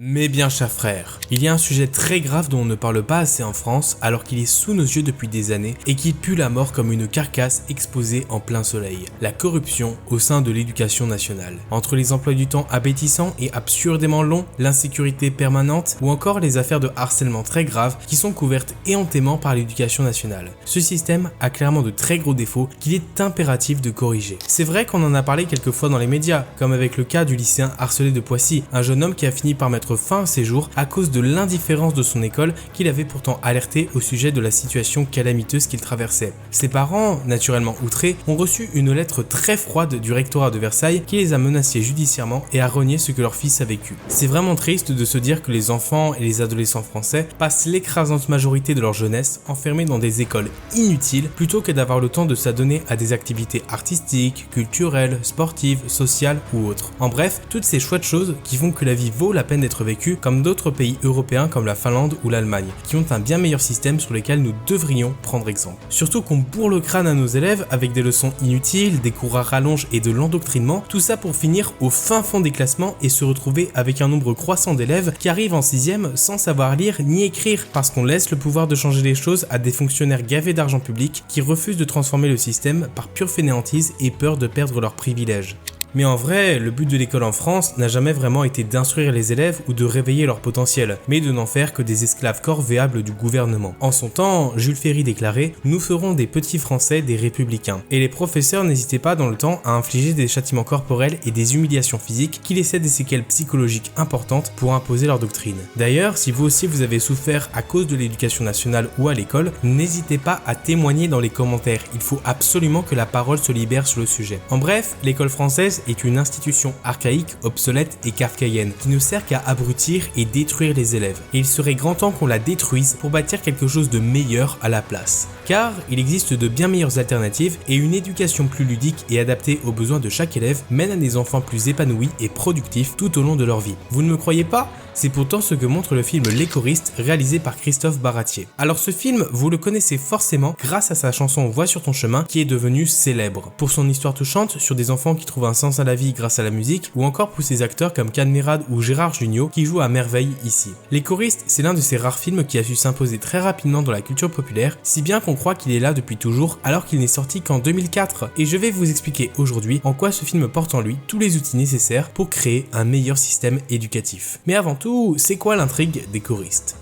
Mes bien chers frères, il y a un sujet très grave dont on ne parle pas assez en France alors qu'il est sous nos yeux depuis des années et qui pue la mort comme une carcasse exposée en plein soleil. La corruption au sein de l'éducation nationale. Entre les emplois du temps appétissants et absurdément longs, l'insécurité permanente ou encore les affaires de harcèlement très graves qui sont couvertes éhontément par l'éducation nationale. Ce système a clairement de très gros défauts qu'il est impératif de corriger. C'est vrai qu'on en a parlé quelques fois dans les médias, comme avec le cas du lycéen harcelé de Poissy, un jeune homme qui a fini par mettre fin à ses jours à cause de l'indifférence de son école qu'il avait pourtant alerté au sujet de la situation calamiteuse qu'il traversait. Ses parents, naturellement outrés, ont reçu une lettre très froide du rectorat de Versailles qui les a menacés judiciairement et a renié ce que leur fils a vécu. C'est vraiment triste de se dire que les enfants et les adolescents français passent l'écrasante majorité de leur jeunesse enfermés dans des écoles inutiles plutôt que d'avoir le temps de s'adonner à des activités artistiques, culturelles, sportives, sociales ou autres. En bref, toutes ces chouettes choses qui font que la vie vaut la peine d'être vécue comme d'autres pays européens comme la Finlande ou l'Allemagne, qui ont un bien meilleur système sur lequel nous devrions prendre exemple. Surtout qu'on bourre le crâne à nos élèves avec des leçons inutiles, des cours à rallonge et de l'endoctrinement, tout ça pour finir au fin fond des classements et se retrouver avec un nombre croissant d'élèves qui arrivent en 6e sans savoir lire ni écrire parce qu'on laisse le pouvoir de changer les choses à des fonctionnaires gavés d'argent public qui refusent de transformer le système par pure fainéantise et peur de perdre leurs privilèges. Mais en vrai, le but de l'école en France n'a jamais vraiment été d'instruire les élèves ou de réveiller leur potentiel, mais de n'en faire que des esclaves corvéables du gouvernement. En son temps, Jules Ferry déclarait « Nous ferons des petits Français des républicains ». Et les professeurs n'hésitaient pas dans le temps à infliger des châtiments corporels et des humiliations physiques qui laissaient des séquelles psychologiques importantes pour imposer leur doctrine. D'ailleurs, si vous aussi vous avez souffert à cause de l'éducation nationale ou à l'école, n'hésitez pas à témoigner dans les commentaires. Il faut absolument que la parole se libère sur le sujet. En bref, l'école française est une institution archaïque, obsolète et kafkaïenne qui ne sert qu'à abrutir et détruire les élèves. Et il serait grand temps qu'on la détruise pour bâtir quelque chose de meilleur à la place. Car il existe de bien meilleures alternatives et une éducation plus ludique et adaptée aux besoins de chaque élève mène à des enfants plus épanouis et productifs tout au long de leur vie. Vous ne me croyez pas ? C'est pourtant ce que montre le film Les Choristes réalisé par Christophe Baratier. Alors ce film, vous le connaissez forcément grâce à sa chanson Voix sur ton chemin qui est devenue célèbre. Pour son histoire touchante sur des enfants qui trouvent un sens à la vie grâce à la musique ou encore pour ses acteurs comme Kad Merad ou Gérard Jugnot qui jouent à merveille ici. Les Choristes, c'est l'un de ces rares films qui a su s'imposer très rapidement dans la culture populaire, si bien qu'on croit qu'il est là depuis toujours alors qu'il n'est sorti qu'en 2004. Et je vais vous expliquer aujourd'hui en quoi ce film porte en lui tous les outils nécessaires pour créer un meilleur système éducatif. Mais avant tout, c'est quoi l'intrigue des choristes ?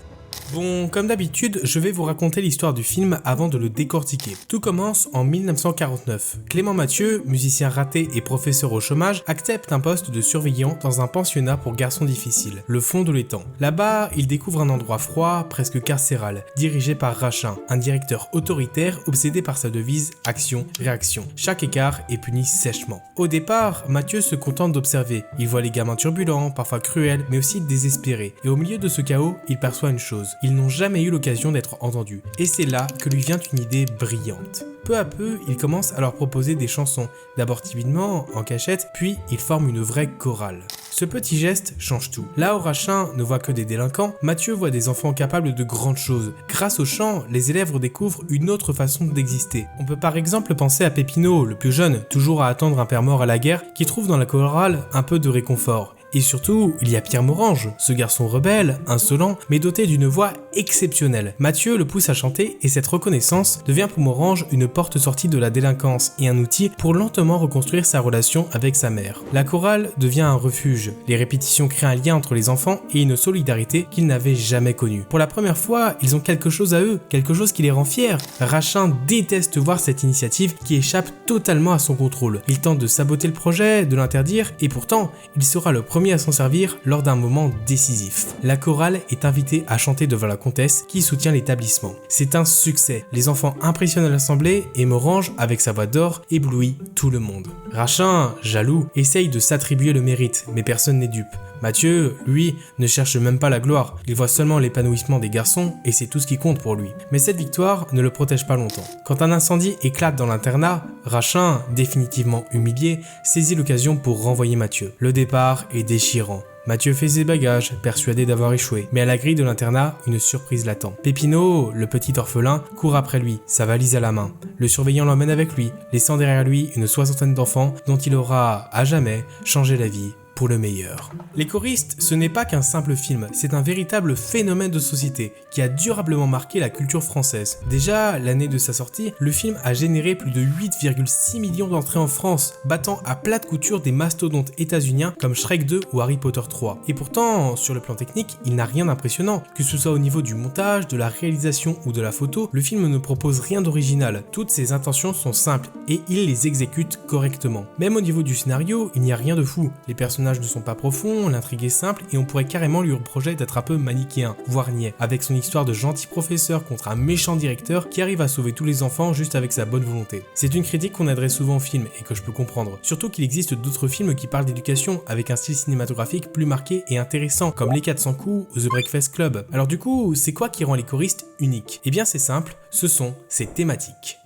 Bon, comme d'habitude, je vais vous raconter l'histoire du film avant de le décortiquer. Tout commence en 1949. Clément Mathieu, musicien raté et professeur au chômage, accepte un poste de surveillant dans un pensionnat pour garçons difficiles, le fond de l'étang. Là-bas, il découvre un endroit froid, presque carcéral, dirigé par Rachin, un directeur autoritaire obsédé par sa devise « action-réaction ». Chaque écart est puni sèchement. Au départ, Mathieu se contente d'observer. Il voit les gamins turbulents, parfois cruels, mais aussi désespérés. Et au milieu de ce chaos, il perçoit une chose. Ils n'ont jamais eu l'occasion d'être entendus. Et c'est là que lui vient une idée brillante. Peu à peu, il commence à leur proposer des chansons, d'abord timidement, en cachette, puis il forme une vraie chorale. Ce petit geste change tout. Là où Rachin ne voit que des délinquants, Mathieu voit des enfants capables de grandes choses. Grâce au chant, les élèves redécouvrent une autre façon d'exister. On peut par exemple penser à Pépino, le plus jeune, toujours à attendre un père mort à la guerre, qui trouve dans la chorale un peu de réconfort. Et surtout, il y a Pierre Morange, ce garçon rebelle, insolent, mais doté d'une voix exceptionnelle. Mathieu le pousse à chanter et cette reconnaissance devient pour Morange une porte-sortie de la délinquance et un outil pour lentement reconstruire sa relation avec sa mère. La chorale devient un refuge. Les répétitions créent un lien entre les enfants et une solidarité qu'ils n'avaient jamais connue. Pour la première fois, ils ont quelque chose à eux, quelque chose qui les rend fiers. Rachin déteste voir cette initiative qui échappe totalement à son contrôle. Il tente de saboter le projet, de l'interdire et pourtant, il sera le premier à s'en servir lors d'un moment décisif. La chorale est invitée à chanter devant la comtesse qui soutient l'établissement. C'est un succès. Les enfants impressionnent l'assemblée et Morange, avec sa voix d'or, éblouit tout le monde. Rachin, jaloux, essaye de s'attribuer le mérite, mais personne n'est dupe. Mathieu, lui, ne cherche même pas la gloire, il voit seulement l'épanouissement des garçons et c'est tout ce qui compte pour lui. Mais cette victoire ne le protège pas longtemps. Quand un incendie éclate dans l'internat, Rachin, définitivement humilié, saisit l'occasion pour renvoyer Mathieu. Le départ est déchirant. Mathieu fait ses bagages, persuadé d'avoir échoué. Mais à la grille de l'internat, une surprise l'attend. Pépino, le petit orphelin, court après lui, sa valise à la main. Le surveillant l'emmène avec lui, laissant derrière lui une 60aine d'enfants dont il aura, à jamais, changé la vie pour le meilleur. Les choristes, ce n'est pas qu'un simple film, c'est un véritable phénomène de société qui a durablement marqué la culture française. Déjà, l'année de sa sortie, le film a généré plus de 8,6 millions d'entrées en France, battant à plate couture des mastodontes états-uniens comme Shrek 2 ou Harry Potter 3. Et pourtant, sur le plan technique, il n'a rien d'impressionnant. Que ce soit au niveau du montage, de la réalisation ou de la photo, le film ne propose rien d'original. Toutes ses intentions sont simples et il les exécute correctement. Même au niveau du scénario, il n'y a rien de fou. Les personnages ne sont pas profonds, l'intrigue est simple et on pourrait carrément lui reprocher d'être un peu manichéen, voire niais, avec son histoire de gentil professeur contre un méchant directeur qui arrive à sauver tous les enfants juste avec sa bonne volonté. C'est une critique qu'on adresse souvent au film et que je peux comprendre. Surtout qu'il existe d'autres films qui parlent d'éducation avec un style cinématographique plus marqué et intéressant, comme Les 400 coups ou The Breakfast Club. Alors du coup, c'est quoi qui rend les choristes uniques? Eh bien c'est simple, ce sont ces thématiques.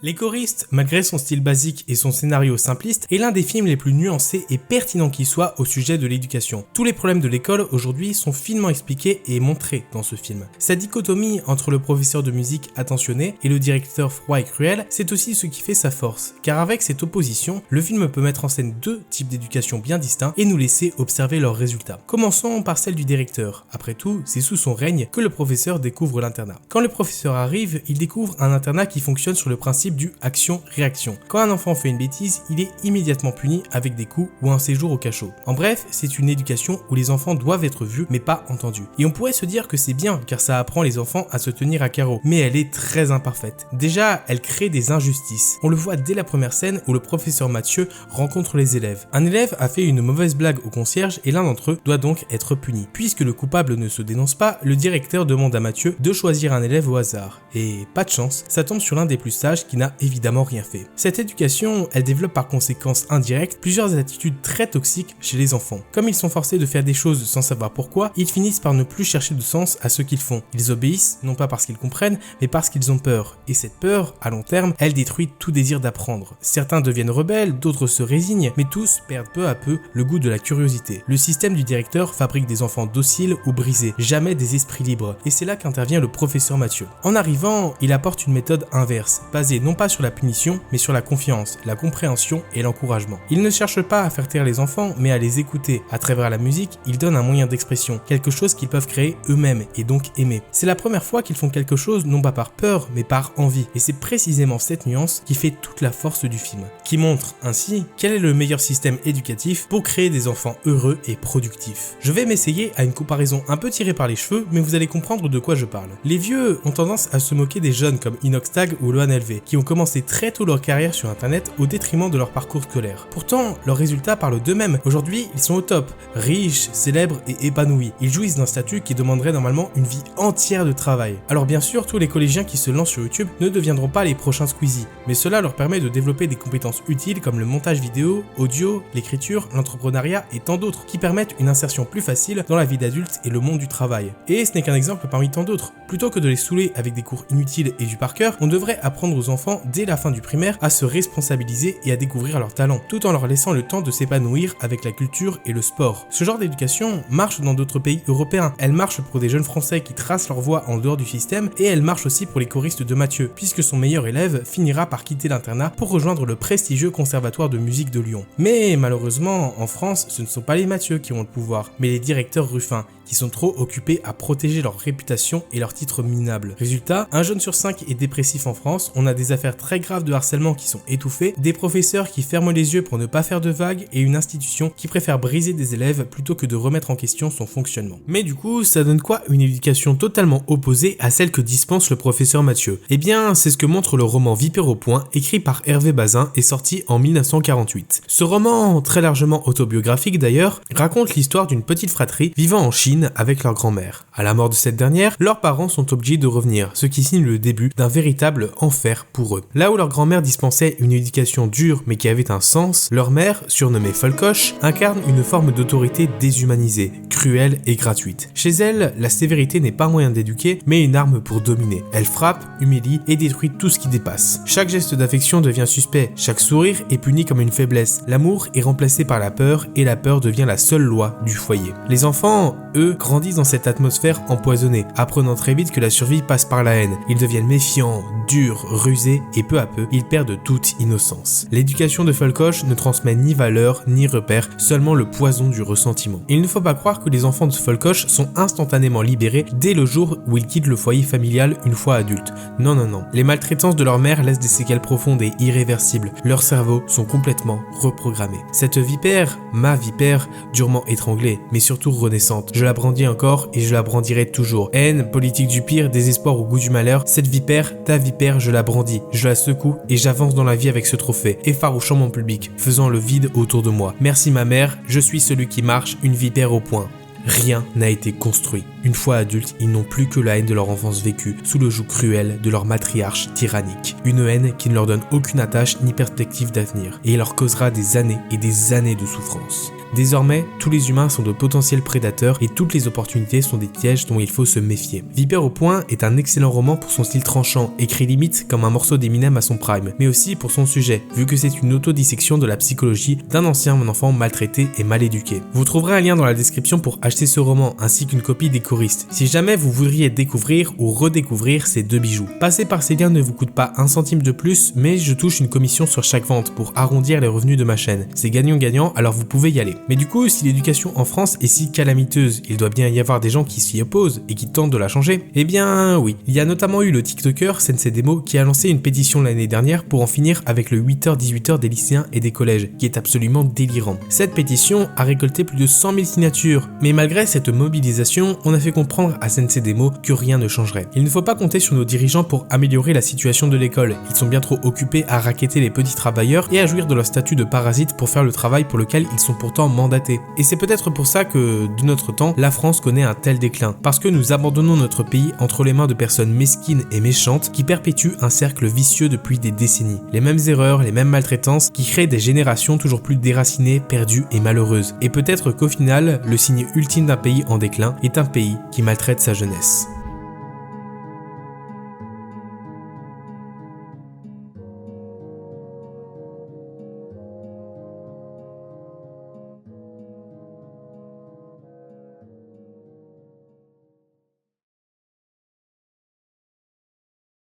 Les choristes, malgré son style basique et son scénario simpliste, est l'un des films les plus nuancés et pertinents qui soit au sujet de l'éducation. Tous les problèmes de l'école aujourd'hui sont finement expliqués et montrés dans ce film. Sa dichotomie entre le professeur de musique attentionné et le directeur froid et cruel, c'est aussi ce qui fait sa force. Car avec cette opposition, le film peut mettre en scène deux types d'éducation bien distincts et nous laisser observer leurs résultats. Commençons par celle du directeur. Après tout, c'est sous son règne que le professeur découvre l'internat. Quand le professeur arrive, il découvre un internat qui fonctionne sur le principe du action-réaction. Quand un enfant fait une bêtise, il est immédiatement puni avec des coups ou un séjour au cachot. En bref, c'est une éducation où les enfants doivent être vus mais pas entendus. Et on pourrait se dire que c'est bien car ça apprend les enfants à se tenir à carreau, mais elle est très imparfaite. Déjà, elle crée des injustices. On le voit dès la première scène où le professeur Mathieu rencontre les élèves. Un élève a fait une mauvaise blague au concierge et l'un d'entre eux doit donc être puni. Puisque le coupable ne se dénonce pas, le directeur demande à Mathieu de choisir un élève au hasard. Et pas de chance, ça tombe sur l'un des plus sages qui n'a évidemment rien fait. Cette éducation, elle développe par conséquence indirecte plusieurs attitudes très toxiques chez les enfants. Comme ils sont forcés de faire des choses sans savoir pourquoi, ils finissent par ne plus chercher de sens à ce qu'ils font. Ils obéissent, non pas parce qu'ils comprennent, mais parce qu'ils ont peur. Et cette peur, à long terme, elle détruit tout désir d'apprendre. Certains deviennent rebelles, d'autres se résignent, mais tous perdent peu à peu le goût de la curiosité. Le système du directeur fabrique des enfants dociles ou brisés, jamais des esprits libres. Et c'est là qu'intervient le professeur Mathieu. En arrivant, il apporte une méthode inverse, basée non pas sur la punition, mais sur la confiance, la compréhension et l'encouragement. Il ne cherche pas à faire taire les enfants, mais à les écouter. À travers la musique, il donne un moyen d'expression, quelque chose qu'ils peuvent créer eux-mêmes et donc aimer. C'est la première fois qu'ils font quelque chose non pas par peur, mais par envie. Et c'est précisément cette nuance qui fait toute la force du film, qui montre ainsi quel est le meilleur système éducatif pour créer des enfants heureux et productifs. Je vais m'essayer à une comparaison un peu tirée par les cheveux, mais vous allez comprendre de quoi je parle. Les vieux ont tendance à se moquer des jeunes comme Inox Tag ou Lohan LV, qui ont commencé très tôt leur carrière sur internet au détriment de leur parcours scolaire. Pourtant, leurs résultats parlent d'eux-mêmes. Aujourd'hui, ils sont au top, riches, célèbres et épanouis. Ils jouissent d'un statut qui demanderait normalement une vie entière de travail. Alors bien sûr, tous les collégiens qui se lancent sur YouTube ne deviendront pas les prochains Squeezie, mais cela leur permet de développer des compétences utiles comme le montage vidéo, audio, l'écriture, l'entrepreneuriat et tant d'autres qui permettent une insertion plus facile dans la vie d'adulte et le monde du travail. Et ce n'est qu'un exemple parmi tant d'autres. Plutôt que de les saouler avec des cours inutiles et du par cœur, on devrait apprendre aux enfants dès la fin du primaire à se responsabiliser et à découvrir leurs talents, tout en leur laissant le temps de s'épanouir avec la culture et le sport. Ce genre d'éducation marche dans d'autres pays européens. Elle marche pour des jeunes français qui tracent leur voie en dehors du système et elle marche aussi pour les choristes de Mathieu, puisque son meilleur élève finira par quitter l'internat pour rejoindre le prestigieux conservatoire de musique de Lyon. Mais malheureusement, en France, ce ne sont pas les Mathieu qui ont le pouvoir, mais les directeurs Ruffin, qui sont trop occupés à protéger leur réputation et leur titre minable. Résultat, un jeune sur 5 est dépressif en France, on a des affaires très graves de harcèlement qui sont étouffées, des professeurs qui ferment les yeux pour ne pas faire de vagues et une institution qui préfère briser des élèves plutôt que de remettre en question son fonctionnement. Mais du coup, ça donne quoi une éducation totalement opposée à celle que dispense le professeur Mathieu? Eh bien, c'est ce que montre le roman Vipère au point, écrit par Hervé Bazin et sorti en 1948. Ce roman, très largement autobiographique d'ailleurs, raconte l'histoire d'une petite fratrie vivant en Chine avec leur grand-mère. À la mort de cette dernière, leurs parents sont obligés de revenir, ce qui signe le début d'un véritable enfer pour eux. Là où leur grand-mère dispensait une éducation dure mais qui avait un sens, leur mère, surnommée Folcoche, incarne une forme d'autorité déshumanisée, cruelle et gratuite. Chez elle, la sévérité n'est pas un moyen d'éduquer, mais une arme pour dominer. Elle frappe, humilie et détruit tout ce qui dépasse. Chaque geste d'affection devient suspect, chaque sourire est puni comme une faiblesse. L'amour est remplacé par la peur et la peur devient la seule loi du foyer. Les enfants, eux, grandissent dans cette atmosphère empoisonnée, apprenant très vite que la survie passe par la haine. Ils deviennent méfiants, durs, rusés abusés et peu à peu, ils perdent toute innocence. L'éducation de Felkosh ne transmet ni valeurs ni repères, seulement le poison du ressentiment. Il ne faut pas croire que les enfants de Felkosh sont instantanément libérés dès le jour où ils quittent le foyer familial une fois adultes. Non, non, non. Les maltraitances de leur mère laissent des séquelles profondes et irréversibles. Leurs cerveaux sont complètement reprogrammés. Cette vipère, ma vipère, durement étranglée, mais surtout renaissante. Je la brandis encore et je la brandirai toujours. Haine, politique du pire, désespoir au goût du malheur, cette vipère, ta vipère, je la brandis, je la secoue et j'avance dans la vie avec ce trophée, effarouchant mon public, faisant le vide autour de moi. Merci ma mère, je suis celui qui marche, une vipère au poing. Rien n'a été construit. Une fois adultes, ils n'ont plus que la haine de leur enfance vécue, sous le joug cruel de leur matriarche tyrannique. Une haine qui ne leur donne aucune attache ni perspective d'avenir, et leur causera des années et des années de souffrance. Désormais, tous les humains sont de potentiels prédateurs et toutes les opportunités sont des pièges dont il faut se méfier. Vipère au poing est un excellent roman pour son style tranchant, écrit limite comme un morceau d'Eminem à son prime, mais aussi pour son sujet, vu que c'est une autodissection de la psychologie d'un ancien enfant maltraité et mal éduqué. Vous trouverez un lien dans la description pour acheter ce roman, ainsi qu'une copie des choristes, si jamais vous voudriez découvrir ou redécouvrir ces deux bijoux. Passer par ces liens ne vous coûte pas un centime de plus, mais je touche une commission sur chaque vente pour arrondir les revenus de ma chaîne. C'est gagnant-gagnant, alors vous pouvez y aller. Mais du coup, si l'éducation en France est si calamiteuse, il doit bien y avoir des gens qui s'y opposent et qui tentent de la changer. Eh bien oui, il y a notamment eu le TikToker Sensei Demo qui a lancé une pétition l'année dernière pour en finir avec le 8h-18h des lycéens et des collèges, qui est absolument délirant. Cette pétition a récolté plus de 100 000 signatures, mais malgré cette mobilisation, on a fait comprendre à Sensei Demo que rien ne changerait. Il ne faut pas compter sur nos dirigeants pour améliorer la situation de l'école, ils sont bien trop occupés à racketter les petits travailleurs et à jouir de leur statut de parasites pour faire le travail pour lequel ils sont pourtant mandatés. Et c'est peut-être pour ça que, de notre temps, la France connaît un tel déclin, parce que nous abandonnons notre pays entre les mains de personnes mesquines et méchantes qui perpétuent un cercle vicieux depuis des décennies. Les mêmes erreurs, les mêmes maltraitances qui créent des générations toujours plus déracinées, perdues et malheureuses. Et peut-être qu'au final, le signe ultime d'un pays en déclin est un pays qui maltraite sa jeunesse.